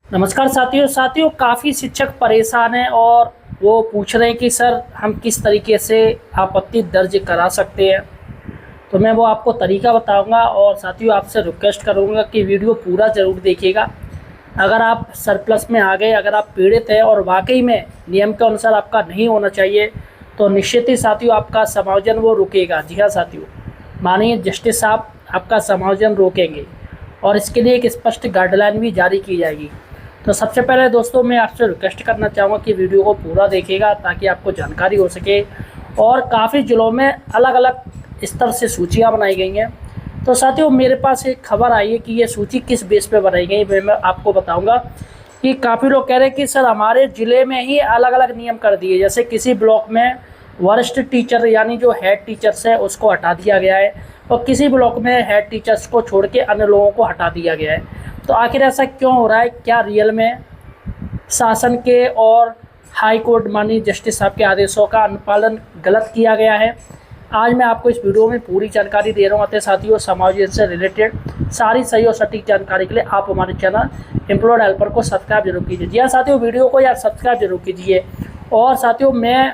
नमस्कार साथियों काफ़ी शिक्षक परेशान हैं और वो पूछ रहे हैं कि सर हम किस तरीके से आपत्ति दर्ज करा सकते हैं। तो मैं वो आपको तरीका बताऊंगा और साथियों आपसे रिक्वेस्ट करूंगा कि वीडियो पूरा ज़रूर देखिएगा। अगर आप सरप्लस में आ गए, अगर आप पीड़ित हैं और वाकई में नियम के अनुसार आपका नहीं होना चाहिए, तो निश्चित ही साथियों आपका समायोजन वो रुकेगा। जी हाँ साथियों, माननीय जस्टिस साहब आपका समायोजन रोकेंगे और इसके लिए एक स्पष्ट गाइडलाइन भी जारी की जाएगी। तो सबसे पहले दोस्तों मैं आपसे रिक्वेस्ट करना चाहूँगा कि वीडियो को पूरा देखिएगा ताकि आपको जानकारी हो सके। और काफ़ी ज़िलों में अलग अलग स्तर से सूचियाँ बनाई गई हैं। तो साथियों मेरे पास एक खबर आई है कि ये सूची किस बेस पे बनाई गई मैं आपको बताऊंगा। कि काफ़ी लोग कह रहे हैं कि सर हमारे ज़िले में ही अलग अलग नियम कर दिए, जैसे किसी ब्लॉक में वरिष्ठ टीचर यानी जो हेड टीचर्स है उसको हटा दिया गया है और किसी ब्लॉक में हेड टीचर्स को छोड़ के अन्य लोगों को हटा दिया गया है। तो आखिर ऐसा क्यों हो रहा है? क्या रियल में शासन के और हाई कोर्ट माननीय जस्टिस साहब के आदेशों का अनुपालन गलत किया गया है? आज मैं आपको इस वीडियो में पूरी जानकारी दे रहा हूँ। अतः साथियों समायोजन से रिलेटेड सारी सही और सटीक जानकारी के लिए आप हमारे चैनल एम्प्लॉयड हेल्पर को सब्सक्राइब जरूर कीजिए। जी हाँ साथियों, वीडियो को यार सब्सक्राइब जरूर कीजिए। और साथियों मैं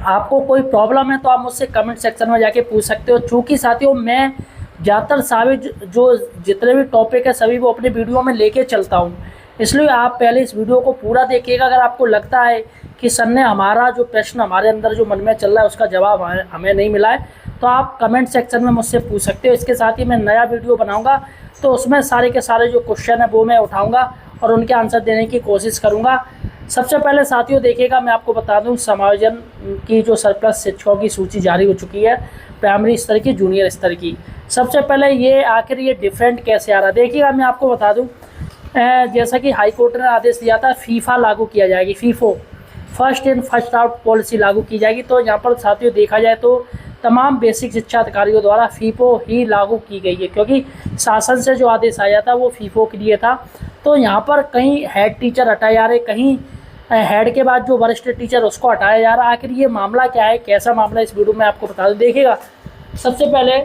आपको कोई प्रॉब्लम है तो आप मुझसे कमेंट सेक्शन में जाके पूछ सकते हो। चूँकि साथियों मैं ज़्यादातर सारे जो जितने भी टॉपिक है सभी वो अपने वीडियो में लेके चलता हूँ, इसलिए आप पहले इस वीडियो को पूरा देखिएगा। अगर आपको लगता है कि सर ने हमारा जो प्रश्न हमारे अंदर जो मन में चल रहा है उसका जवाब हमें नहीं मिला है, तो आप कमेंट सेक्शन में मुझसे पूछ सकते हो। इसके साथ ही मैं नया वीडियो बनाऊंगा तो उसमें सारे के सारे जो क्वेश्चन है वो मैं उठाऊंगा और उनके आंसर देने की कोशिश करूँगा। सबसे पहले साथियों देखिएगा, मैं आपको बता दूं समायोजन की जो सरप्लस शिक्षकों की सूची जारी हो चुकी है, प्राइमरी स्तर की, जूनियर स्तर की। सबसे पहले ये आखिर ये डिफरेंट कैसे आ रहा है देखिएगा, मैं आपको बता दूं। जैसा कि हाई कोर्ट ने आदेश दिया था फीफा लागू किया जाएगी, FIFO first in first out policy लागू की जाएगी। तो यहाँ पर साथियों देखा जाए तो तमाम बेसिक शिक्षा अधिकारियों द्वारा फीफो ही लागू की गई है, क्योंकि शासन से जो आदेश आया था वो फीफो के लिए था। तो यहाँ पर कहीं हेड टीचर हटाए जा रहे, कहीं हेड के बाद जो वरिष्ठ टीचर उसको हटाया जा रहा है। आखिर ये मामला क्या है, कैसा मामला, इस वीडियो में आपको बता दूं। देखिएगा सबसे पहले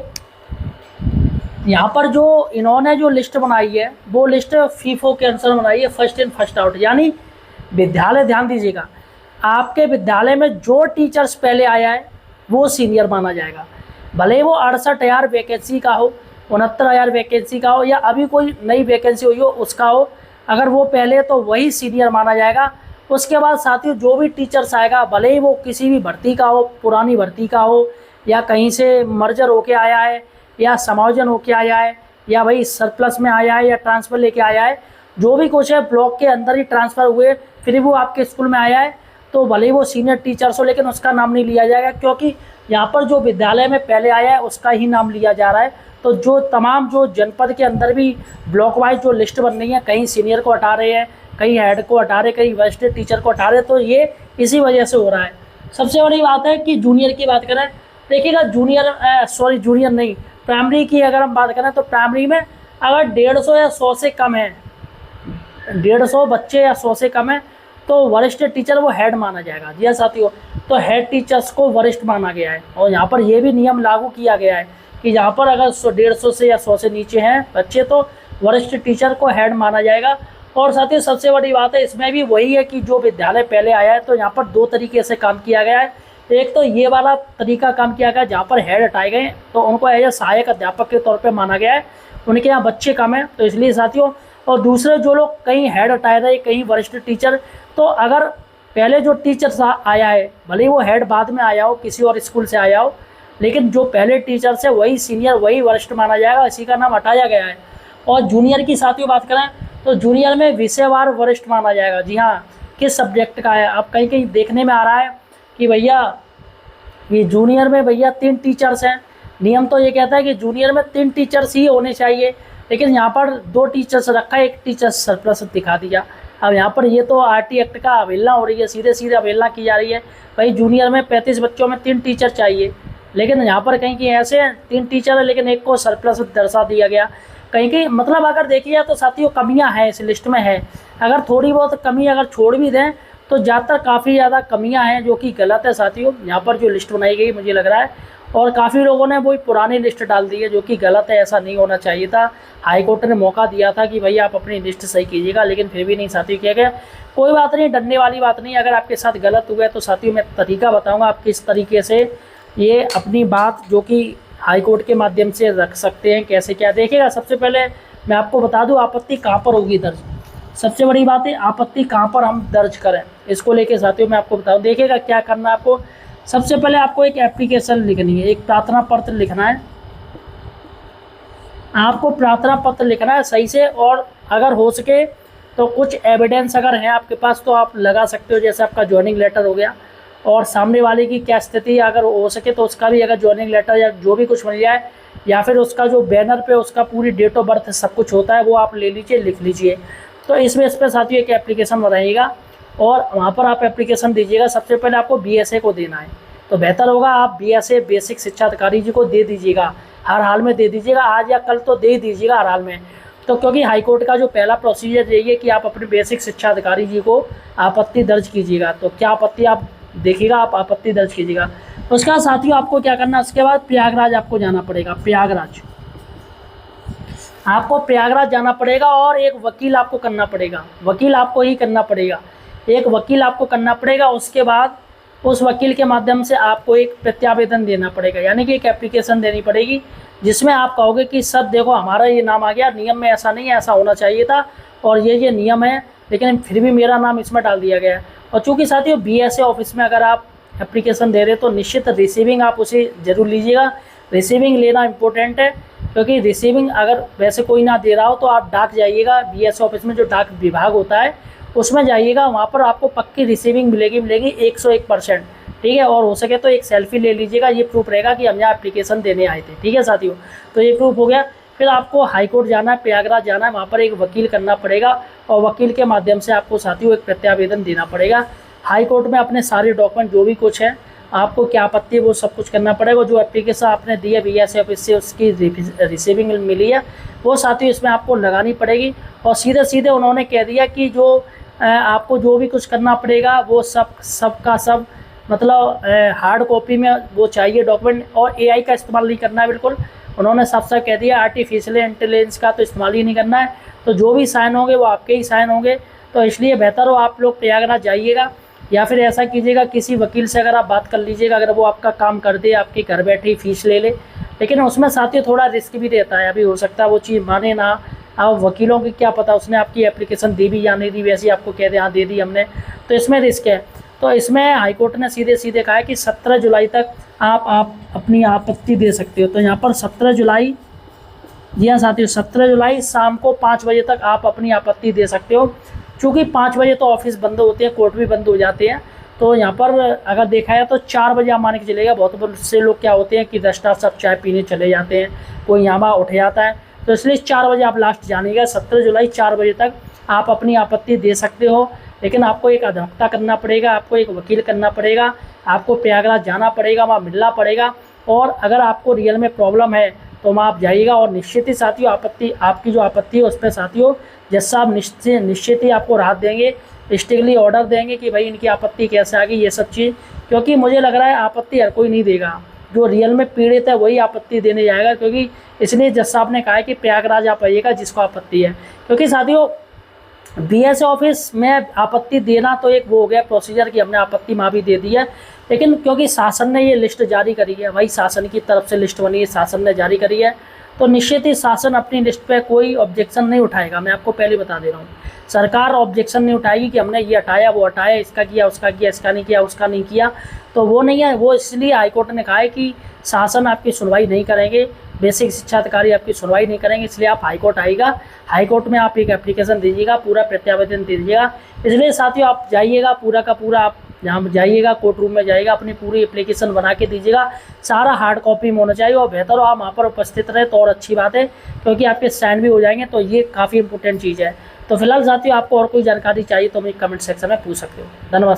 यहाँ पर जो इन्होंने जो लिस्ट बनाई है वो लिस्ट फीफो के अनुसार बनाई है, फर्स्ट इन फर्स्ट आउट। यानी विद्यालय, ध्यान दीजिएगा, आपके विद्यालय में जो टीचर्स पहले आया है वो सीनियर माना जाएगा। भले वो 68,000 वैकेंसी का हो, 69,000 वैकेंसी का हो, या अभी कोई नई वैकेंसी हुई हो उसका हो, अगर वो पहले तो वही सीनियर माना जाएगा। उसके बाद साथियों जो भी टीचर्स आएगा, भले ही वो किसी भी भर्ती का हो, पुरानी भर्ती का हो, या कहीं से मर्जर होके आया है, या समायोजन होके आया है, या भाई सरप्लस में आया है, या ट्रांसफ़र लेके आया है, जो भी कुछ है ब्लॉक के अंदर ही ट्रांसफ़र हुए फिर वो आपके स्कूल में आया है, तो भले ही वो सीनियर टीचर्स हो लेकिन उसका नाम नहीं लिया जाएगा, क्योंकि यहाँ पर जो विद्यालय में पहले आया है उसका ही नाम लिया जा रहा है। तो जो तमाम जो जनपद के अंदर भी ब्लॉक वाइज जो लिस्ट बन रही है, कहीं सीनियर को हटा रहे हैं, कहीं हेड को हटा रहे, कहीं वरिष्ठ टीचर को हटा रहे, तो ये इसी वजह से हो रहा है। सबसे बड़ी बात है कि जूनियर की बात करें, देखिएगा जूनियर नहीं, प्राइमरी की अगर हम बात करें तो प्राइमरी में अगर 150 या 100 से कम है, 150 बच्चे या 100 से कम है, तो वरिष्ठ टीचर वो हेड माना जाएगा। जी हाँ साथियों, तो हेड टीचर्स को वरिष्ठ माना गया है। और यहाँ पर ये भी नियम लागू किया गया है कि यहाँ पर अगर 150 से या 100 से नीचे हैं बच्चे तो वरिष्ठ टीचर को हेड माना जाएगा। और साथियों सबसे बड़ी बात है इसमें भी वही है कि जो विद्यालय पहले आया है, तो यहाँ पर दो तरीके से काम किया गया है। एक तो ये वाला तरीका काम किया गया जहाँ पर हेड हटाए गए तो उनको एज ए सहायक अध्यापक के तौर पे माना गया है, उनके यहाँ बच्चे कम हैं तो इसलिए साथियों। और दूसरे जो लोग कहीं हेड हटाए रहे, कहीं वरिष्ठ टीचर, तो अगर पहले जो टीचर आया है, भले ही वो हेड बाद में आया हो, किसी और स्कूल से आया हो, लेकिन जो पहले टीचर से वही सीनियर, वही वरिष्ठ माना जाएगा, इसी का नाम हटाया गया है। और जूनियर की साथियों बात करें तो जूनियर में विषयवार वरिष्ठ माना जाएगा। जी हाँ, किस सब्जेक्ट का है। अब कहीं कहीं देखने में आ रहा है कि भैया ये जूनियर में भैया 3 टीचर्स हैं, नियम तो ये कहता है कि जूनियर में 3 टीचर्स ही होने चाहिए, लेकिन यहाँ पर 2 टीचर्स रखा है, 1 टीचर सरप्लस दिखा दिया। अब यहाँ पर ये तो आरटी एक्ट का अवहेलना हो रही है, सीधे सीधे अवहेलना की जा रही है। भाई जूनियर में 35 बच्चों में 3 टीचर चाहिए, लेकिन यहाँ पर कहीं कहीं ऐसे हैं 3 टीचर है लेकिन एक को सरप्लस दर्शा दिया गया। कहीं कहीं मतलब अगर देखिए तो साथियों कमियाँ हैं इस लिस्ट में है। अगर थोड़ी बहुत कमी अगर छोड़ भी दें तो ज़्यादातर काफ़ी ज़्यादा कमियां हैं जो कि गलत है साथियों। यहाँ पर जो लिस्ट बनाई गई मुझे लग रहा है और काफ़ी लोगों ने वही पुरानी लिस्ट डाल दी है, जो कि गलत है, ऐसा नहीं होना चाहिए था। हाई कोर्ट ने मौका दिया था कि भाई आप अपनी लिस्ट सही कीजिएगा, लेकिन फिर भी नहीं साथियों किया गया। कोई बात नहीं, डरने वाली बात नहीं। अगर आपके साथ गलत हुआ है तो साथियों मैं तरीका बताऊँगा आप किस तरीके से ये अपनी बात जो कि हाई कोर्ट के माध्यम से रख सकते हैं, कैसे क्या। देखिएगा, सबसे पहले मैं आपको बता दूं आपत्ति कहाँ पर होगी दर्ज। सबसे बड़ी बात है आपत्ति कहाँ पर हम दर्ज करें, इसको लेके साथियों मैं आपको बताऊं। देखिएगा क्या करना है आपको। सबसे पहले आपको एक एप्लीकेशन लिखनी है, एक प्रार्थना पत्र लिखना है। आपको प्रार्थना पत्र लिखना है सही से, और अगर हो सके तो कुछ एविडेंस अगर है आपके पास तो आप लगा सकते हो, जैसे आपका ज्वाइनिंग लेटर हो गया, और सामने वाले की क्या स्थिति है, अगर हो सके तो उसका भी अगर ज्वाइनिंग लेटर या जो भी कुछ मिल जाए, या फिर उसका जो बैनर पे उसका पूरी डेट ऑफ बर्थ सब कुछ होता है वो आप ले लीजिए, लिख लीजिए। तो इस बेस पे साथियों एक एप्लीकेशन बनाइएगा और वहाँ पर आप एप्लीकेशन दीजिएगा। सबसे पहले आपको BSA को देना है, तो बेहतर होगा आप BSA बेसिक शिक्षा अधिकारी जी को दे दीजिएगा, हर हाल में दे दीजिएगा, आज या कल तो दे ही दीजिएगा हर हाल में। तो क्योंकि हाईकोर्ट का जो पहला प्रोसीजर यही है कि आप अपने बेसिक शिक्षा अधिकारी जी को आपत्ति दर्ज कीजिएगा। तो क्या आपत्ति आप देखिएगा, आप आपत्ति दर्ज कीजिएगा। उसके बाद साथियों आपको क्या करना है, उसके बाद प्रयागराज आपको जाना पड़ेगा। प्रयागराज आपको प्रयागराज जाना पड़ेगा और एक वकील आपको करना पड़ेगा, वकील आपको ही करना पड़ेगा, एक वकील आपको करना पड़ेगा। उसके बाद उस वकील के माध्यम से आपको एक प्रत्यावेदन देना पड़ेगा, यानी कि एक एप्लीकेशन देनी पड़ेगी, जिसमें आप कहोगे कि सर देखो हमारा ये नाम आ गया, नियम में ऐसा नहीं है, ऐसा होना चाहिए था, और ये नियम है, लेकिन फिर भी मेरा नाम इसमें डाल दिया गया है। और चूँकि साथियों BSA ऑफिस में अगर आप एप्लीकेशन दे रहे तो निश्चित रिसीविंग आप उसे ज़रूर लीजिएगा। रिसीविंग लेना इम्पोर्टेंट है, क्योंकि रिसीविंग अगर वैसे कोई ना दे रहा हो तो आप डाक जाइएगा, BSA ऑफिस में जो डाक विभाग होता है उसमें जाइएगा, वहाँ पर आपको पक्की रिसीविंग मिलेगी 101%। ठीक है, और हो सके तो एक सेल्फी ले लीजिएगा, ये प्रूफ रहेगा कि हम यहाँ एप्लीकेशन देने आए थे। ठीक है साथियों, तो ये प्रूफ हो गया। फिर आपको हाई कोर्ट जाना है, प्रयागराज जाना है, वहाँ पर एक वकील करना पड़ेगा, और वकील के माध्यम से आपको साथियों एक प्रत्यावेदन देना पड़ेगा। हाई कोर्ट में अपने सारे डॉक्यूमेंट जो भी कुछ है, आपको क्या आपत्ति है वो सब कुछ करना पड़ेगा। जो एप्लीकेशन आपने दी है BSA ऑफिस से उसकी रिसीविंग मिली है वो साथियों इसमें आपको लगानी पड़ेगी। और सीधे सीधे उन्होंने कह दिया कि जो आपको जो भी कुछ करना पड़ेगा वो सब का सब मतलब हार्ड कॉपी में वो चाहिए डॉक्यूमेंट, और AI का इस्तेमाल नहीं करना है बिल्कुल। उन्होंने साफ साफ कह दिया आर्टिफिशियल इंटेलिजेंस का तो इस्तेमाल ही नहीं करना है। तो जो भी साइन होंगे वो आपके ही साइन होंगे। तो इसलिए बेहतर हो आप लोग प्रयागराज जाइएगा, या फिर ऐसा कीजिएगा किसी वकील से अगर आप बात कर लीजिएगा, अगर वो आपका काम कर दे, आपके घर बैठे ही फीस ले ले। लेकिन उसमें साथियों थोड़ा रिस्क भी रहता है, अभी हो सकता है वो चीज़ माने ना। आप वकीलों की क्या पता उसने आपकी एप्लीकेशन दी भी या नहीं दी, वैसे ही आपको कह दे हाँ दे दी हमने, तो इसमें रिस्क है। तो इसमें हाईकोर्ट ने सीधे सीधे कहा है कि 17 जुलाई तक आप अपनी आपत्ति दे सकते हो। तो यहाँ पर 17 जुलाई, जी हाँ साथियों, 17 जुलाई शाम को 5 बजे तक आप अपनी आपत्ति दे सकते हो। चूँकि 5 बजे तो ऑफिस बंद होते हैं, कोर्ट भी बंद हो जाते हैं। तो यहाँ पर अगर देखा है तो 4 बजे आप मान के चलेगा। बहुत से लोग क्या होते हैं कि दस्ता सब चाय पीने चले जाते हैं, कोई यहाँ उठ जाता है, तो इसलिए 4 बजे आप लास्ट जानिएगा। 17 जुलाई 4 बजे तक आप अपनी आपत्ति दे सकते हो, लेकिन आपको एक अधिवक्ता करना पड़ेगा, आपको एक वकील करना पड़ेगा, आपको प्रयागराज जाना पड़ेगा, वहाँ मिलना पड़ेगा। और अगर आपको रियल में प्रॉब्लम है तो वहाँ आप जाइएगा, और निश्चित ही साथियों आपत्ति आपकी जो आपत्ति है उस पर साथियों जज साहब निश्चित ही आपको राहत देंगे, स्ट्रिक्टली ऑर्डर देंगे कि भाई इनकी आपत्ति कैसे आ गई, ये सब चीज़। क्योंकि मुझे लग रहा है आपत्ति हर कोई नहीं देगा, जो रियल में पीड़ित है वही आपत्ति देने जाएगा। क्योंकि इसलिए जज साहब ने कहा है कि प्रयागराज आप आइएगा जिसको आपत्ति है। क्योंकि साथियों BSA ऑफिस में आपत्ति देना तो एक वो हो गया प्रोसीजर कि हमने आपत्ति वहाँ भी दे दी है, लेकिन क्योंकि शासन ने ये लिस्ट जारी करी है, भाई शासन की तरफ से लिस्ट बनी है, शासन ने जारी करी है, तो निश्चित ही शासन अपनी लिस्ट पे कोई ऑब्जेक्शन नहीं उठाएगा। मैं आपको पहले बता दे रहा हूँ, सरकार ऑब्जेक्शन नहीं उठाएगी कि हमने ये हटाया वो हटाया, इसका किया उसका किया, इसका नहीं किया उसका नहीं किया, तो वो नहीं है। वो इसलिए हाईकोर्ट ने कहा है कि शासन आपकी सुनवाई नहीं करेंगे, बेसिक शिक्षा अधिकारी आपकी सुनवाई नहीं करेंगे, इसलिए आप हाईकोर्ट आइएगा, हाईकोर्ट में आप एक एप्लीकेशन दीजिएगा, पूरा प्रत्यावेदन दीजिएगा। इसलिए साथियों आप जाइएगा, पूरा का पूरा आप जहाँ जाइएगा कोर्ट रूम में जाइएगा, अपनी पूरी एप्लीकेशन बना के दीजिएगा, सारा हार्ड कॉपी में होना चाहिए, और बेहतर हो आप वहाँ पर उपस्थित रहे तो और अच्छी बात है, क्योंकि आपके साइन भी हो जाएंगे। तो ये काफ़ी इंपॉर्टेंट चीज़ है। तो फिलहाल साथियों आपको और कोई जानकारी चाहिए तो हमें कमेंट सेक्शन में पूछ सकते हो। धन्यवाद।